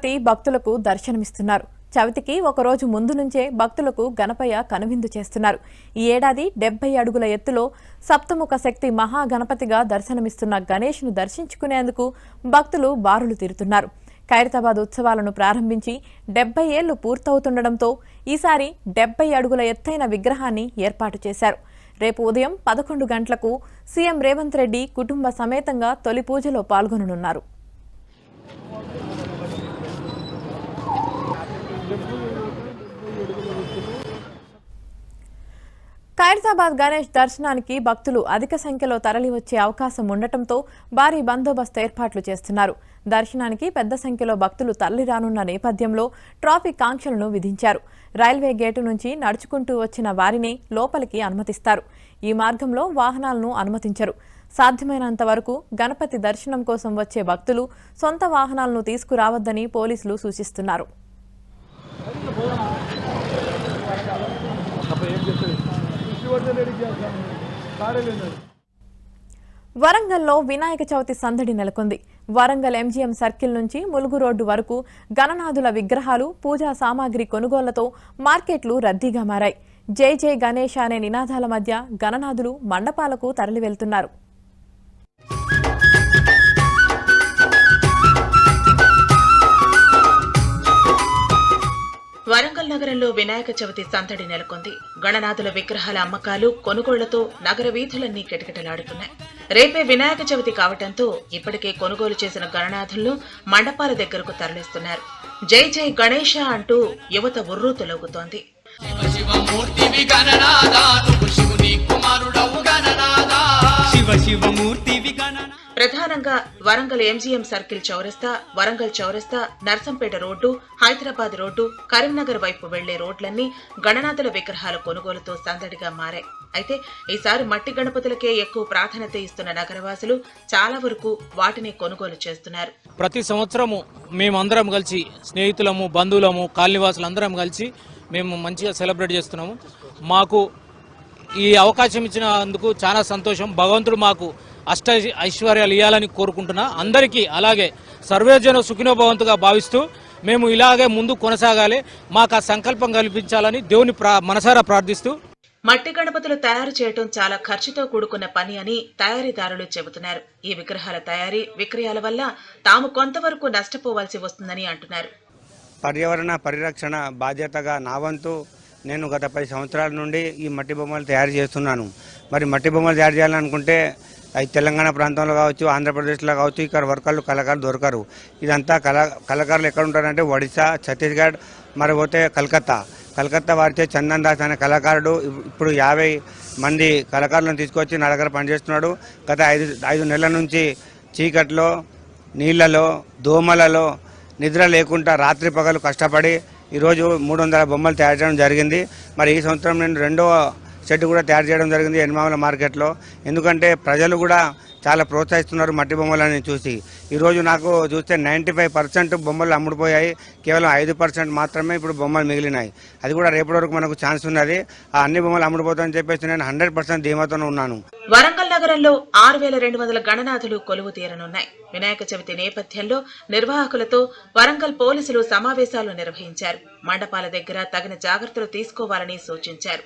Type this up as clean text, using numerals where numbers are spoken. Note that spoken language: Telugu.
గణపతి భక్తులకు దర్శనమిస్తున్నారు. చవితికి ఒకరోజు ముందు నుంచే భక్తులకు గణపయ్య కనువిందు చేస్తున్నారు. ఈ ఏడాది 70 అడుగుల ఎత్తులో సప్తముఖ శక్తి మహాగణపతిగా దర్శనమిస్తున్న గణేష్ను దర్శించుకునేందుకు భక్తులు బారులు తీరుతున్నారు. ఖైరతాబాద్ ఉత్సవాలను ప్రారంభించి 70 ఏళ్లు పూర్తవుతుండటంతో ఈసారి 70 అడుగుల ఎత్తైన విగ్రహాన్ని ఏర్పాటు చేశారు. రేపు ఉదయం 11 గంటలకు సీఎం రేవంత్ రెడ్డి కుటుంబ సమేతంగా తొలి పూజలో పాల్గొననున్నారు. ఖైరతాబాద్ గణేష్ దర్శనానికి భక్తులు అధిక సంఖ్యలో తరలివచ్చే అవకాశం ఉండటంతో భారీ బందోబస్తు ఏర్పాట్లు చేస్తున్నారు. దర్శనానికి పెద్ద సంఖ్యలో భక్తులు తరలిరానున్న నేపథ్యంలో ట్రాఫిక్ ఆంక్షలను విధించారు. రైల్వే గేటు నుంచి నడుచుకుంటూ వచ్చిన వారిని లోపలికి అనుమతిస్తారు. ఈ మార్గంలో వాహనాలను అనుమతించరు. సాధ్యమైనంత వరకు గణపతి దర్శనం కోసం వచ్చే భక్తులు సొంత వాహనాలను తీసుకురావద్దని పోలీసులు సూచిస్తున్నారు. వరంగల్లో వినాయక చవితి సందడి నెలకొంది. వరంగల్ ఎంజీఎం సర్కిల్ నుంచి ములుగు రోడ్డు వరకు గణనాథుల విగ్రహాలు, పూజా సామాగ్రి కొనుగోళ్లతో మార్కెట్లు రద్దీగా మారాయి. జై జై గణేష్ అనే నినాదాల మధ్య గణనాథులు మండపాలకు తరలి వెళ్తున్నారు. వరంగల్ నగరంలో వినాయక చవితి సందడి నెలకొంది. గణనాథుల విగ్రహాల అమ్మకాలు, కొనుగోళ్లతో నగర వీధులన్నీ కిటకిటలాడుతున్నాయి. రేపే వినాయక చవితి కావడంతో ఇప్పటికే కొనుగోలు చేసిన గణనాథులను మండపాల దగ్గరకు తరలిస్తున్నారు. జై జై గణేష అంటూ యువత ఉర్రూతలూగుతోంది. ప్రధానంగా వరంగల్ ఎంజీఎం సర్కిల్ చౌరస్తా, వరంగల్ చౌరస్తా, నర్సంపేట రోడ్డు, హైదరాబాద్ రోడ్డు, కరీంనగర్ వైపు వెళ్లే రోడ్లన్నీ గణనాథుల విగ్రహాల కొనుగోలుతో సందడిగా మారాయి. అయితే ఈసారి మట్టి గణపతులకే ఎక్కువ ప్రాధాన్యత ఇస్తున్న నగరవాసులు చాలా వరకు వాటిని కొనుగోలు చేస్తున్నారు. ప్రతి సంవత్సరము మేమందరం కలిసి, స్నేహితులము, బంధువులము, కాలనీవాసులు అందరం కలిసి మేము మంచిగా సెలబ్రేట్ చేస్తున్నాము. మాకు ఈ అవకాశం ఇచ్చినందుకు చాలా సంతోషం. భగవంతుడు మాకు అష్ట ఐశ్వర్యాలు ఇవ్వాలని కోరుకుంటున్నా. అందరికీ అలాగే సర్వేజన సుఖినోభవంతుగా భావిస్తూ మేము ఇలాగే ముందు కొనసాగాలి, మాకు ఆ సంకల్పం కల్పించాలని దేవుని మనసారా ప్రార్థిస్తూ. మట్టి గణపతులు తయారు చేయడం చాలా ఖర్చుతో కూడుకున్న పని అని తయారీదారులు చెబుతున్నారు. ఈ విగ్రహాల తయారీ, విక్రయాల వల్ల తాము కొంతవరకు నష్టపోవాల్సి వస్తుందని అంటున్నారు. పర్యావరణ పరిరక్షణ బాధ్యతగా నా వంతు నేను గత 10 సంవత్సరాల నుండి ఈ మట్టి బొమ్మలు తయారు చేస్తున్నాను. మరి మట్టి బొమ్మలు తయారు చేయాలనుకుంటే అవి తెలంగాణ ప్రాంతంలో కావచ్చు, ఆంధ్రప్రదేశ్లో కావచ్చు, ఇక్కడ కళాకారులు దొరకరు. ఇదంతా కళాకారులు ఎక్కడ ఉంటారంటే ఒడిశా, ఛత్తీస్గఢ్, మరిపోతే కలకత్తా వారిచే చందన్ దాస్ అనే కళాకారుడు ఇప్పుడు 50 మంది కళాకారులను తీసుకొచ్చి నా దగ్గర పనిచేస్తున్నాడు. గత 5 నెలల నుంచి చీకట్లో, నీళ్లలో, దోమలలో నిద్ర లేకుండా రాత్రి పగలు కష్టపడి ఈరోజు 300 బొమ్మలు తయారు చేయడం జరిగింది. మరి ఈ సంవత్సరం నేను 2వ సెట్ కూడా తయారు చేయడం జరిగింది ఎన్మామల మార్కెట్లో. ఎందుకంటే ప్రజలు కూడా చాలా ప్రోత్సహిస్తున్నారు మట్టి బొమ్మలని చూసి. ఈరోజు నాకు చూస్తే 95% బొమ్మలు అమ్ముడుపోయాయి. కేవలం 5% మాత్రమే ఇప్పుడు బొమ్మలు మిగిలినాయి. అది కూడా రేపటి వరకు మనకు ఛాన్స్ ఉన్నది. ఆ అన్ని బొమ్మలు అమ్ముడుపోతాయని చెప్పేసి నేను 100% ధీమాతోనే ఉన్నాను. వరంగల్ నగరంలో 6200 గణనాథులు కొలువు తీరనున్నాయి. వినాయక చవితి నేపథ్యంలో నిర్వాహకులతో వరంగల్ పోలీసులు సమావేశాలు నిర్వహించారు. మండపాల దగ్గర తగిన జాగ్రత్తలు తీసుకోవాలని సూచించారు.